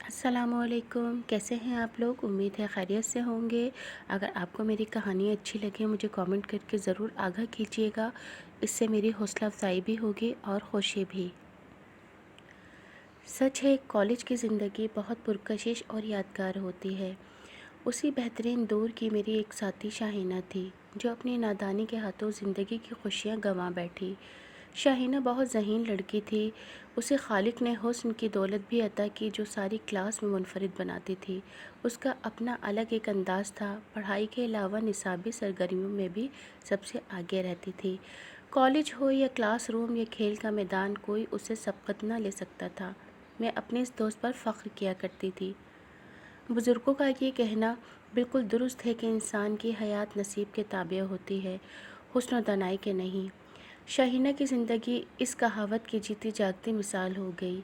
السلام علیکم، کیسے ہیں آپ لوگ؟ امید ہے خیریت سے ہوں گے۔ اگر آپ کو میری کہانی اچھی لگے مجھے کامنٹ کر کے ضرور آگاہ کیجیے گا، اس سے میری حوصلہ افزائی بھی ہوگی اور خوشی بھی۔ سچ ہے، کالج کی زندگی بہت پرکشش اور یادگار ہوتی ہے۔ اسی بہترین دور کی میری ایک ساتھی شاہینہ تھی، جو اپنی نادانی کے ہاتھوں زندگی کی خوشیاں گنوا بیٹھی۔ شاہینہ بہت ذہین لڑکی تھی، اسے خالق نے حسن کی دولت بھی عطا کی جو ساری کلاس میں منفرد بناتی تھی۔ اس کا اپنا الگ ایک انداز تھا، پڑھائی کے علاوہ نصابی سرگرمیوں میں بھی سب سے آگے رہتی تھی۔ کالج ہو یا کلاس روم یا کھیل کا میدان، کوئی اسے سبقت نہ لے سکتا تھا۔ میں اپنے اس دوست پر فخر کیا کرتی تھی۔ بزرگوں کا یہ کہنا بالکل درست ہے کہ انسان کی حیات نصیب کے تابع ہوتی ہے، حسن و دانائی کے نہیں۔ شاہینہ کی زندگی اس کہاوت کی جیتی جاگتی مثال ہو گئی۔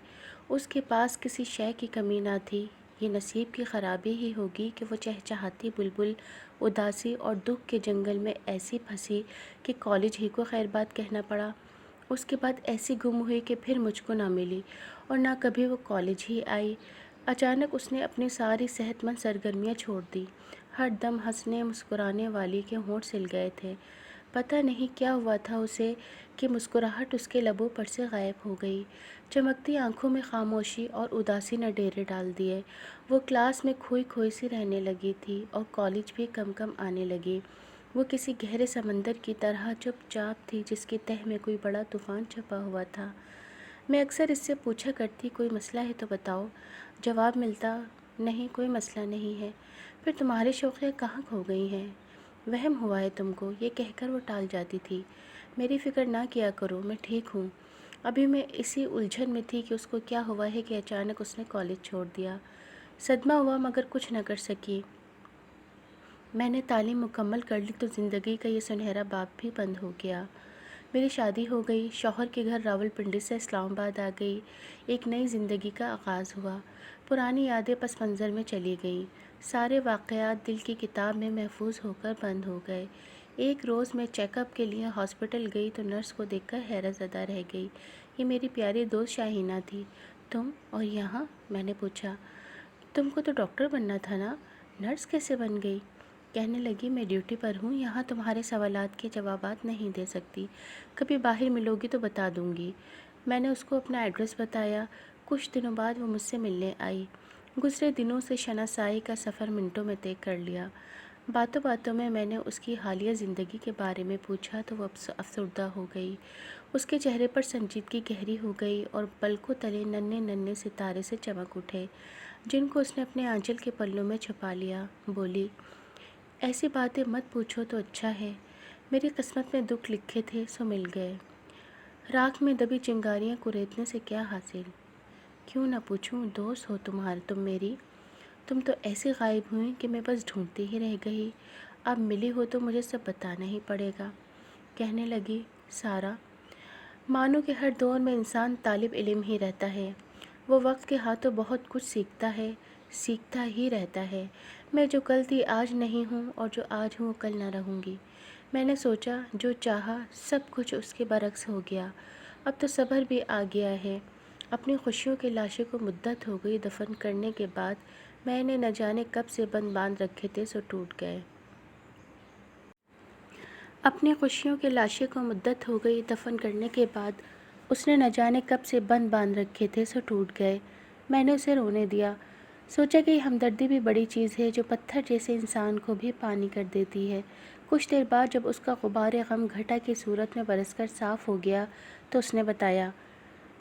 اس کے پاس کسی شے کی کمی نہ تھی۔ یہ نصیب کی خرابی ہی ہوگی کہ وہ چہچہاتی بلبل اداسی اور دکھ کے جنگل میں ایسی پھنسی کہ کالج ہی کو خیر بات کہنا پڑا۔ اس کے بعد ایسی گم ہوئی کہ پھر مجھ کو نہ ملی اور نہ کبھی وہ کالج ہی آئی۔ اچانک اس نے اپنی ساری صحت مند سرگرمیاں چھوڑ دی۔ ہر دم ہنسنے مسکرانے والی کے ہونٹ سل گئے تھے۔ پتہ نہیں کیا ہوا تھا اسے کہ مسکراہٹ اس کے لبوں پر سے غائب ہو گئی۔ چمکتی آنکھوں میں خاموشی اور اداسی نے ڈیرے ڈال دیے۔ وہ کلاس میں کھوئی کھوئی سی رہنے لگی تھی اور کالج بھی کم کم آنے لگی۔ وہ کسی گہرے سمندر کی طرح چپ چاپ تھی جس کی تہہ میں کوئی بڑا طوفان چھپا ہوا تھا۔ میں اکثر اس سے پوچھا کرتی، کوئی مسئلہ ہے تو بتاؤ۔ جواب ملتا، نہیں کوئی مسئلہ نہیں ہے۔ پھر تمہاری شوقیاں کہاں کھو گئی ہیں؟ وہم ہوا ہے تم کو، یہ کہہ کر وہ ٹال جاتی تھی۔ میری فکر نہ کیا کرو، میں ٹھیک ہوں۔ ابھی میں اسی الجھن میں تھی کہ اس کو کیا ہوا ہے کہ اچانک اس نے کالج چھوڑ دیا۔ صدمہ ہوا مگر کچھ نہ کر سکی۔ میں نے تعلیم مکمل کر لی تو زندگی کا یہ سنہرا باب بھی بند ہو گیا۔ میری شادی ہو گئی، شوہر کے گھر راولپنڈی سے اسلام آباد آ گئی۔ ایک نئی زندگی کا آغاز ہوا۔ پرانی یادیں پس منظر میں چلی گئیں۔ سارے واقعات دل کی کتاب میں محفوظ ہو کر بند ہو گئے۔ ایک روز میں چیک اپ کے لیے ہاسپٹل گئی تو نرس کو دیکھ کر حیرت زدہ رہ گئی۔ یہ میری پیاری دوست شاہینہ تھی۔ تم اور یہاں؟ میں نے پوچھا۔ تم کو تو ڈاکٹر بننا تھا نا، نرس کیسے بن گئی؟ کہنے لگی، میں ڈیوٹی پر ہوں، یہاں تمہارے سوالات کے جوابات نہیں دے سکتی، کبھی باہر ملو گی تو بتا دوں گی۔ میں نے اس کو اپنا ایڈریس بتایا۔ کچھ دنوں بعد وہ مجھ سے ملنے آئی۔ گزرے دنوں سے شناسائی کا سفر منٹوں میں طے کر لیا۔ باتوں باتوں میں نے اس کی حالیہ زندگی کے بارے میں پوچھا تو وہ افسردہ ہو گئی۔ اس کے چہرے پر سنجیدگی گہری ہو گئی اور پلکوں تلے ننھے ننھے ستارے سے چمک اٹھے، جن کو اس نے اپنے آنچل کے پلوں میں چھپا لیا۔ بولی، ایسی باتیں مت پوچھو تو اچھا ہے، میری قسمت میں دکھ لکھے تھے سو مل گئے، راکھ میں دبی چنگاریاں کریدنے سے کیا حاصل؟ کیوں نہ پوچھوں، دوست ہو تم میری۔ تم تو ایسی غائب ہوئی کہ میں بس ڈھونڈتی ہی رہ گئی۔ اب ملی ہو تو مجھے سب بتانا ہی پڑے گا۔ کہنے لگی، سارا، مانو کہ ہر دور میں انسان طالب علم ہی رہتا ہے۔ وہ وقت کے ہاتھوں بہت کچھ سیکھتا ہے، سیکھتا ہی رہتا ہے۔ میں جو کل تھی آج نہیں ہوں اور جو آج ہوں وہ کل نہ رہوں گی۔ میں نے سوچا، جو چاہا سب کچھ اس کے برعکس ہو گیا۔ اب تو صبر بھی آ گیا ہے۔ اپنی خوشیوں کے لاشے کو مدت ہو گئی دفن کرنے کے بعد، میں نے نہ جانے کب سے بند باندھ رکھے تھے سو ٹوٹ گئے۔ اپنی خوشیوں کے لاشے کو مدت ہو گئی دفن کرنے کے بعد، اس نے نہ جانے کب سے بند باندھ رکھے تھے سو ٹوٹ گئے۔ میں نے اسے رونے دیا۔ سوچا کہ یہ ہمدردی بھی بڑی چیز ہے جو پتھر جیسے انسان کو بھی پانی کر دیتی ہے۔ کچھ دیر بعد جب اس کا غبار غم گھٹا کی صورت میں برس کر صاف ہو گیا تو اس نے بتایا،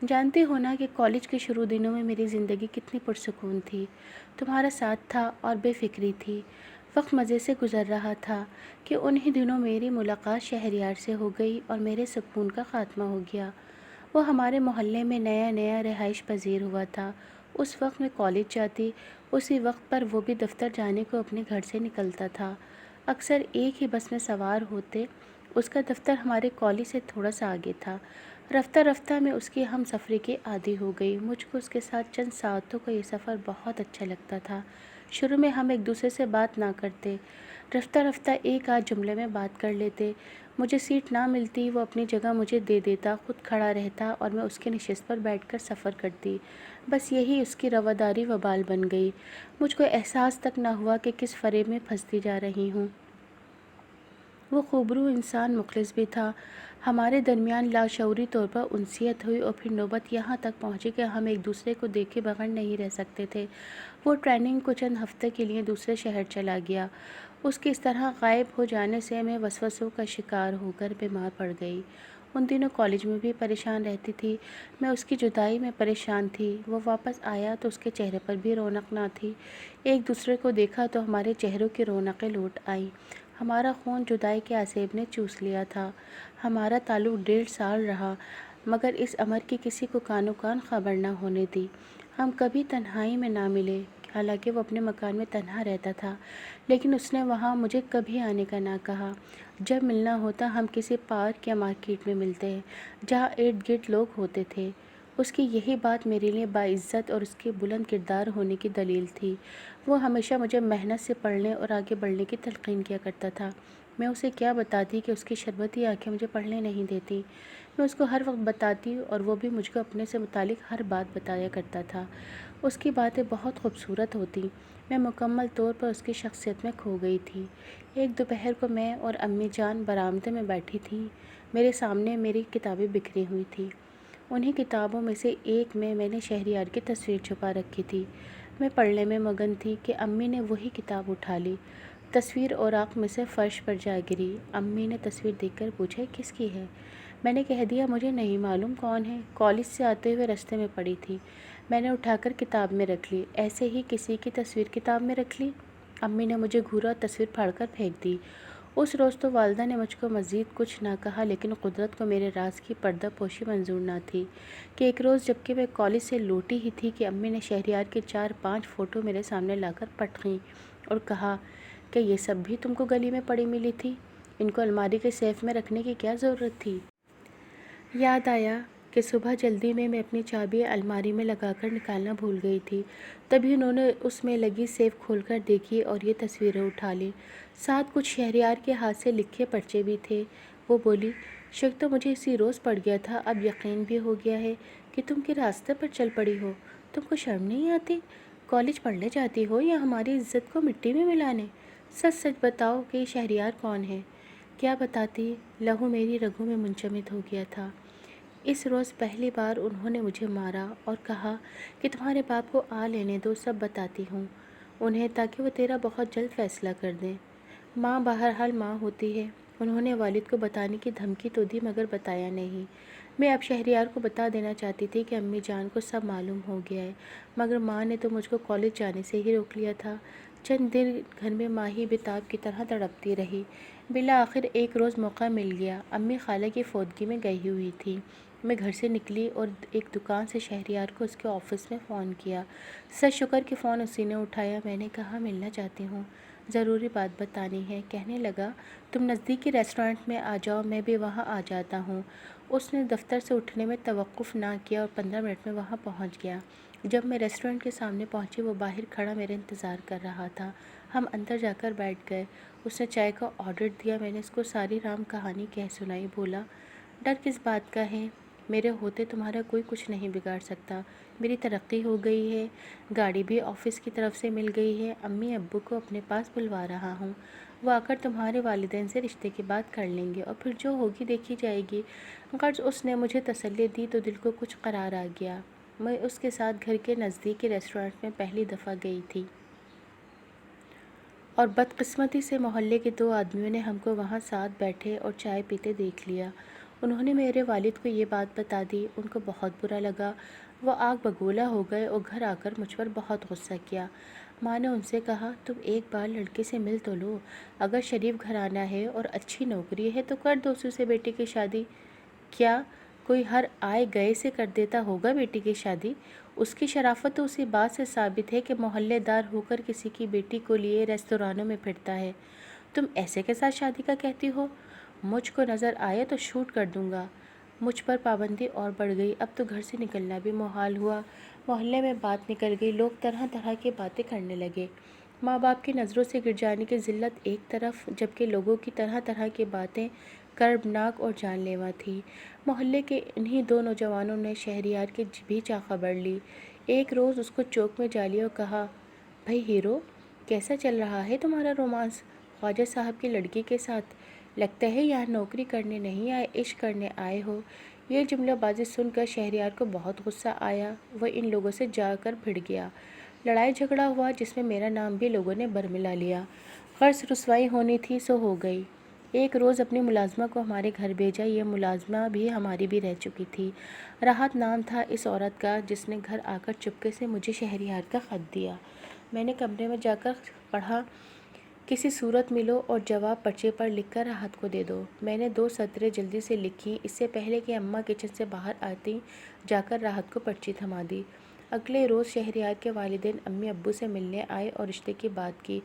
جانتی ہو نا کہ کالج کے شروع دنوں میں میری زندگی کتنی پرسکون تھی۔ تمہارا ساتھ تھا اور بے فکری تھی۔ وقت مزے سے گزر رہا تھا کہ انہی دنوں میری ملاقات شہریار سے ہو گئی اور میرے سکون کا خاتمہ ہو گیا۔ وہ ہمارے محلے میں نیا نیا رہائش پذیر ہوا تھا۔ اس وقت میں کالج جاتی، اسی وقت پر وہ بھی دفتر جانے کو اپنے گھر سے نکلتا تھا۔ اکثر ایک ہی بس میں سوار ہوتے۔ اس کا دفتر ہمارے کالج سے تھوڑا سا آگے تھا۔ رفتہ رفتہ میں اس کی ہم سفری کی عادی ہو گئی۔ مجھ کو اس کے ساتھ چند ساعتوں کا یہ سفر بہت اچھا لگتا تھا۔ شروع میں ہم ایک دوسرے سے بات نہ کرتے، رفتہ رفتہ ایک آدھ جملے میں بات کر لیتے۔ مجھے سیٹ نہ ملتی، وہ اپنی جگہ مجھے دے دیتا، خود کھڑا رہتا اور میں اس کے نشست پر بیٹھ کر سفر کرتی۔ بس یہی اس کی رواداری وبال بن گئی۔ مجھ کو احساس تک نہ ہوا کہ کس فریب میں پھنستی جا رہی ہوں۔ وہ خوبرو انسان مخلص بھی تھا۔ ہمارے درمیان لاشعوری طور پر انسیت ہوئی اور پھر نوبت یہاں تک پہنچی کہ ہم ایک دوسرے کو دیکھے بغیر نہیں رہ سکتے تھے۔ وہ ٹریننگ کو چند ہفتے کے لیے دوسرے شہر چلا گیا۔ اس کے اس طرح غائب ہو جانے سے میں وسوسوں کا شکار ہو کر بیمار پڑ گئی۔ ان دنوں کالج میں بھی پریشان رہتی تھی۔ میں اس کی جدائی میں پریشان تھی۔ وہ واپس آیا تو اس کے چہرے پر بھی رونق نہ تھی۔ ایک دوسرے کو دیکھا تو ہمارے چہروں کی رونقیں لوٹ آئیں۔ ہمارا خون جدائی کے عذاب نے چوس لیا تھا۔ ہمارا تعلق 1.5 سال رہا، مگر اس امر کی کسی کو کانو کان خبر نہ ہونے دی۔ ہم کبھی تنہائی میں نہ ملے، حالانکہ وہ اپنے مکان میں تنہا رہتا تھا، لیکن اس نے وہاں مجھے کبھی آنے کا نہ کہا۔ جب ملنا ہوتا ہم کسی پارک یا مارکیٹ میں ملتے، جہاں ارد گرد لوگ ہوتے تھے۔ اس کی یہی بات میرے لیے باعزت اور اس کے بلند کردار ہونے کی دلیل تھی۔ وہ ہمیشہ مجھے محنت سے پڑھنے اور آگے بڑھنے کی تلقین کیا کرتا تھا۔ میں اسے کیا بتاتی کہ اس کی شربتی آنکھیں مجھے پڑھنے نہیں دیتی۔ میں اس کو ہر وقت بتاتی اور وہ بھی مجھ کو اپنے سے متعلق ہر بات بتایا کرتا تھا۔ اس کی باتیں بہت خوبصورت ہوتی۔ میں مکمل طور پر اس کی شخصیت میں کھو گئی تھی۔ ایک دوپہر کو میں اور امی جان برآمدے میں بیٹھی تھیں۔ میرے سامنے میری کتابیں بکھری ہوئی تھیں۔ انہی کتابوں میں سے ایک میں نے شہریار کی تصویر چھپا رکھی تھی۔ میں پڑھنے میں مگن تھی کہ امی نے وہی کتاب اٹھا لی۔ تصویر اوراق میں سے فرش پر جا گری۔ امی نے تصویر دیکھ کر پوچھا، کس کی ہے؟ میں نے کہہ دیا، مجھے نہیں معلوم کون ہے، کالج سے آتے ہوئے رستے میں پڑی تھی۔ میں نے اٹھا کر کتاب میں رکھ لی۔ ایسے ہی کسی کی تصویر کتاب میں رکھ لی؟ امی نے مجھے گھورا اور تصویر پھاڑ کر پھینک دی۔ اس روز تو والدہ نے مجھ کو مزید کچھ نہ کہا، لیکن قدرت کو میرے راز کی پردہ پوشی منظور نہ تھی کہ ایک روز جبکہ میں کالج سے لوٹی ہی تھی کہ امی نے شہریار کے 4-5 فوٹو میرے سامنے لا کر پٹکیں اور کہا کہ یہ سب بھی تم کو گلی میں پڑی ملی تھی، ان کو الماری کے سیف میں رکھنے کی کیا ضرورت تھی؟ یاد آیا کہ صبح جلدی میں اپنی چابی الماری میں لگا کر نکالنا بھول گئی تھی۔ تبھی انہوں نے اس میں لگی سیف کھول کر دیکھی اور یہ تصویریں اٹھا لیں۔ ساتھ کچھ شہریار کے ہاتھ سے لکھے پرچے بھی تھے۔ وہ بولی، شک تو مجھے اسی روز پڑ گیا تھا، اب یقین بھی ہو گیا ہے کہ تم کے راستے پر چل پڑی ہو۔ تم کو شرم نہیں آتی؟ کالج پڑھنے جاتی ہو یا ہماری عزت کو مٹی میں ملانے؟ سچ سچ بتاؤ کہ یہ شہریار کون ہے؟ کیا بتاتی؟ لہو میری رگوں میں منجمد ہو گیا تھا۔ اس روز پہلی بار انہوں نے مجھے مارا اور کہا کہ تمہارے باپ کو آ لینے دو، سب بتاتی ہوں انہیں تاکہ وہ تیرا بہت جلد فیصلہ کر دیں۔ ماں بہرحال ماں ہوتی ہے۔ انہوں نے والد کو بتانے کی دھمکی تو دی مگر بتایا نہیں۔ میں اب شہریار کو بتا دینا چاہتی تھی کہ امی جان کو سب معلوم ہو گیا ہے، مگر ماں نے تو مجھ کو کالج جانے سے ہی روک لیا تھا۔ چند دن گھر میں ماہی بتاب کی طرح تڑپتی رہی۔ بالآخر ایک روز موقع مل گیا۔ امی خالہ کی فوتگی میں گئی ہوئی تھی۔ میں گھر سے نکلی اور ایک دکان سے شہریار کو اس کے آفس میں فون کیا۔ سچ شکر کہ فون اسی نے اٹھایا۔ میں نے کہا، ملنا چاہتی ہوں، ضروری بات بتانی ہے۔ کہنے لگا، تم نزدیکی ریسٹورانٹ میں آ جاؤ، میں بھی وہاں آ جاتا ہوں۔ اس نے دفتر سے اٹھنے میں توقف نہ کیا اور 15 منٹ میں وہاں پہنچ گیا۔ جب میں ریسٹورانٹ کے سامنے پہنچی، وہ باہر کھڑا میرا انتظار کر رہا تھا۔ ہم اندر جا کر بیٹھ گئے۔ اس نے چائے کا آرڈر دیا۔ میں نے اس کو ساری رام کہانی کہہ سنائی۔ بولا، ڈر کس بات کا ہے؟ میرے ہوتے تمہارا کوئی کچھ نہیں بگاڑ سکتا۔ میری ترقی ہو گئی ہے، گاڑی بھی آفس کی طرف سے مل گئی ہے، امی ابو کو اپنے پاس بلوا رہا ہوں، وہ آ کر تمہارے والدین سے رشتے کی بات کر لیں گے اور پھر جو ہوگی دیکھی جائے گی۔ غرض اس نے مجھے تسلی دی تو دل کو کچھ قرار آ گیا۔ میں اس کے ساتھ گھر کے نزدیکی ریسٹورانٹ میں پہلی دفعہ گئی تھی اور بدقسمتی سے محلے کے 2 آدمیوں نے ہم کو وہاں ساتھ بیٹھے اور چائے پیتے دیکھ لیا۔ انہوں نے میرے والد کو یہ بات بتا دی۔ ان کو بہت برا لگا۔ وہ آگ بگولا ہو گئے اور گھر آ کر مجھ پر بہت غصہ کیا۔ ماں نے ان سے کہا، تم ایک بار لڑکے سے مل تو لو، اگر شریف گھرانہ ہے اور اچھی نوکری ہے تو کر دو اس سے بیٹی کی شادی۔ کیا کوئی ہر آئے گئے سے کر دیتا ہوگا بیٹی کی شادی؟ اس کی شرافت تو اسی بات سے ثابت ہے کہ محلے دار ہو کر کسی کی بیٹی کو لیے ریستورانوں میں پھرتا ہے۔ تم ایسے کے ساتھ شادی کا کہتی ہو؟ مجھ کو نظر آیا تو شوٹ کر دوں گا۔ مجھ پر پابندی اور بڑھ گئی۔ اب تو گھر سے نکلنا بھی محال ہوا۔ محلے میں بات نکل گئی، لوگ طرح طرح کی باتیں کرنے لگے۔ ماں باپ کی نظروں سے گر جانے کی ذلت ایک طرف، جبکہ لوگوں کی طرح طرح کی باتیں کربناک اور جان لیوا تھی۔ محلے کے انہی 2 نوجوانوں نے شہریار کی بھی خبر لی۔ ایک روز اس کو چوک میں جا لیا اور کہا، بھائی ہیرو، کیسا چل رہا ہے تمہارا رومانس خواجہ صاحب کی لڑکی کے ساتھ؟ لگتا ہے یہاں نوکری کرنے نہیں آئے، عشق کرنے آئے ہو۔ یہ جملہ بازی سن کر شہریار کو بہت غصہ آیا۔ وہ ان لوگوں سے جا کر بھڑ گیا۔ لڑائی جھگڑا ہوا جس میں میرا نام بھی لوگوں نے برملا لیا۔ غرض رسوائی ہونی تھی سو ہو گئی۔ ایک روز اپنی ملازمہ کو ہمارے گھر بھیجا۔ یہ ملازمہ بھی ہماری بھی رہ چکی تھی۔ راحت نام تھا اس عورت کا، جس نے گھر آ کر چپکے سے مجھے شہریار کا خط دیا۔ میں نے کمرے میں جا کر پڑھا، کسی صورت ملو اور جواب پرچے پر لکھ کر راحت کو دے دو۔ میں نے 2 سطریں جلدی سے لکھی، اس سے پہلے کہ اماں کچن سے باہر آتی جا کر راحت کو پرچی تھما دی۔ اگلے روز شہریار کے والدین امی ابو سے ملنے آئے اور رشتے کی بات کی۔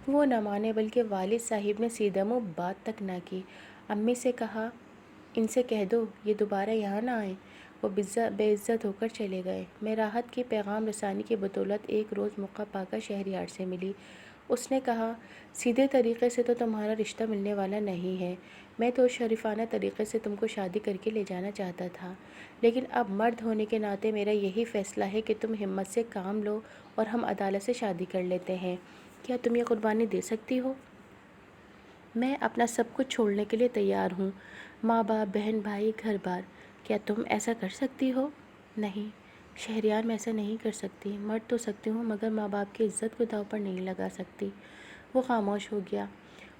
وہ نہ مانے، بلکہ والد صاحب نے سیدھا منہ بات تک نہ کی۔ امی سے کہا، ان سے کہہ دو یہ دوبارہ یہاں نہ آئیں۔ وہ بے عزت ہو کر چلے گئے۔ میں راحت کی پیغام رسانی کی بدولت ایک روز موقع پا کر شہریار سے ملی۔ اس نے کہا، سیدھے طریقے سے تو تمہارا رشتہ ملنے والا نہیں ہے۔ میں تو شریفانہ طریقے سے تم کو شادی کر کے لے جانا چاہتا تھا، لیکن اب مرد ہونے کے ناطے میرا یہی فیصلہ ہے کہ تم ہمت سے کام لو اور ہم عدالت سے شادی کر لیتے ہیں۔ کیا تم یہ قربانی دے سکتی ہو؟ میں اپنا سب کچھ چھوڑنے کے لیے تیار ہوں، ماں باپ، بہن بھائی، گھر بار۔ کیا تم ایسا کر سکتی ہو؟ نہیں شہریار، میں ایسا نہیں کر سکتی۔ مر تو سکتی ہوں مگر ماں باپ کی عزت کو داؤ پر نہیں لگا سکتی۔ وہ خاموش ہو گیا۔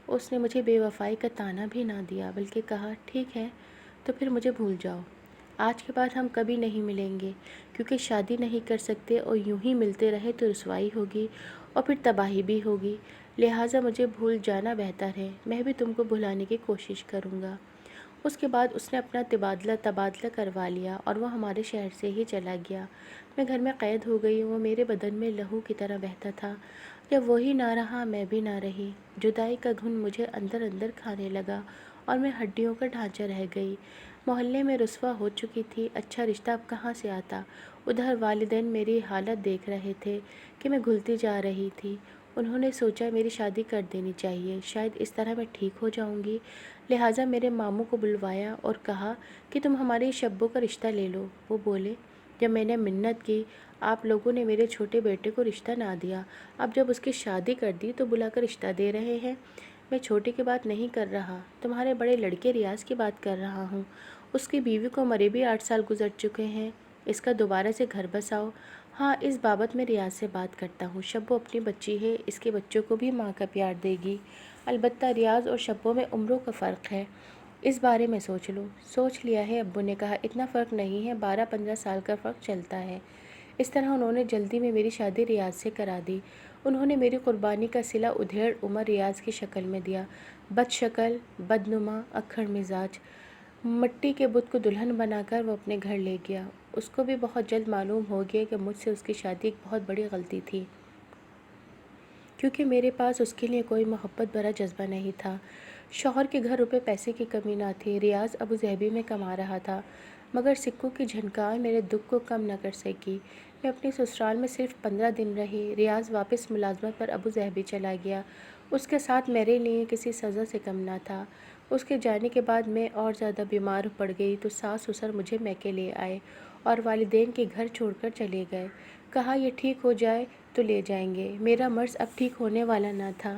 اس نے مجھے بے وفائی کا طعنہ بھی نہ دیا، بلکہ کہا، ٹھیک ہے تو پھر مجھے بھول جاؤ۔ آج کے بعد ہم کبھی نہیں ملیں گے، کیونکہ شادی نہیں کر سکتے اور یوں ہی ملتے رہے تو رسوائی ہوگی اور پھر تباہی بھی ہوگی۔ لہٰذا مجھے بھول جانا بہتر ہے۔ میں بھی تم کو بھلانے کی کوشش کروں گا۔ اس کے بعد اس نے اپنا تبادلہ کروا لیا اور وہ ہمارے شہر سے ہی چلا گیا۔ میں گھر میں قید ہو گئی۔ وہ میرے بدن میں لہو کی طرح بہتا تھا۔ جب وہی نہ رہا، میں بھی نہ رہی۔ جدائی کا گھن مجھے اندر اندر کھانے لگا اور میں ہڈیوں کا ڈھانچہ رہ گئی۔ محلے میں رسوا ہو چکی تھی، اچھا رشتہ اب کہاں سے آتا؟ ادھر والدین میری حالت دیکھ رہے تھے کہ میں گھلتی جا رہی تھی۔ انہوں نے سوچا میری شادی کر دینی چاہیے، شاید اس طرح میں ٹھیک ہو جاؤں گی۔ لہٰذا میرے ماموں کو بلوایا اور کہا کہ تم ہماری شبو کا رشتہ لے لو۔ وہ بولے، جب میں نے منت کی، آپ لوگوں نے میرے چھوٹے بیٹے کو رشتہ نہ دیا، اب جب اس کی شادی کر دی تو بلا کر رشتہ دے رہے ہیں۔ میں چھوٹے کی بات نہیں کر رہا، تمہارے بڑے لڑکے ریاض کی بات کر رہا ہوں۔ اس کی بیوی کو مرے بھی 8 سال گزر چکے ہیں۔ اس کا دوبارہ سے گھر بساؤ۔ ہاں، اس بابت میں ریاض سے بات کرتا ہوں۔ شبو اپنی بچی ہے، اس کے بچوں کو بھی ماں کا پیار دے گی۔ البتہ ریاض اور شبو میں عمروں کا فرق ہے، اس بارے میں سوچ لو۔ سوچ لیا ہے، ابو نے کہا، اتنا فرق نہیں ہے، 12-15 سال کا فرق چلتا ہے۔ اس طرح انہوں نے جلدی میں میری شادی ریاض سے کرا دی۔ انہوں نے میری قربانی کا صلہ ادھیڑ عمر ریاض کی شکل میں دیا۔ بد شکل، بدنما، اکھڑ مزاج، مٹی کے بت کو دلہن بنا کر وہ اپنے گھر لے گیا۔ اس کو بھی بہت جلد معلوم ہو گیا کہ مجھ سے اس کی شادی ایک بہت بڑی غلطی تھی، کیونکہ میرے پاس اس کے لیے کوئی محبت بھرا جذبہ نہیں تھا۔ شوہر کے گھر روپے پیسے کی کمی نہ تھی۔ ریاض ابو ظہبی میں کما رہا تھا، مگر سکوں کی جھنکار میرے دکھ کو کم نہ کر سکی۔ میں اپنی سسرال میں صرف 15 دن رہی۔ ریاض واپس ملازمت پر ابو ظہبی چلا گیا۔ اس کے ساتھ میرے لیے کسی سزا سے کم نہ تھا۔ اس کے جانے کے بعد میں اور زیادہ بیمار پڑ گئی تو ساس سسر مجھے میکے لے آئے اور والدین کے گھر چھوڑ کر چلے گئے۔ کہا، یہ ٹھیک ہو جائے تو لے جائیں گے۔ میرا مرض اب ٹھیک ہونے والا نہ تھا۔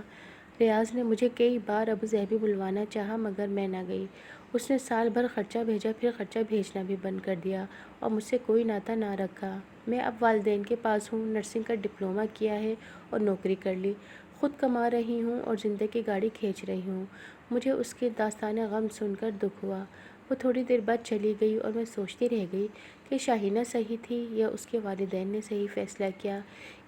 ریاض نے مجھے کئی بار ابو ظہبی بلوانا چاہا، مگر میں نہ گئی۔ اس نے سال بھر خرچہ بھیجا، پھر خرچہ بھیجنا بھی بند کر دیا اور مجھ سے کوئی ناطہ نہ رکھا۔ میں اب والدین کے پاس ہوں، نرسنگ کا ڈپلومہ کیا ہے اور نوکری کر لی، خود کما رہی ہوں اور زندگی کی گاڑی کھینچ رہی ہوں۔ مجھے اس کی داستان غم سن کر دکھ ہوا۔ وہ تھوڑی دیر بعد چلی گئی اور میں سوچتی رہ گئی کہ شاہینہ صحیح تھی یا اس کے والدین نے صحیح فیصلہ کیا۔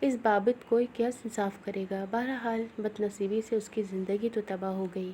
اس بابت کوئی کیا انصاف کرے گا؟ بہرحال بد نصیبی سے اس کی زندگی تو تباہ ہو گئی۔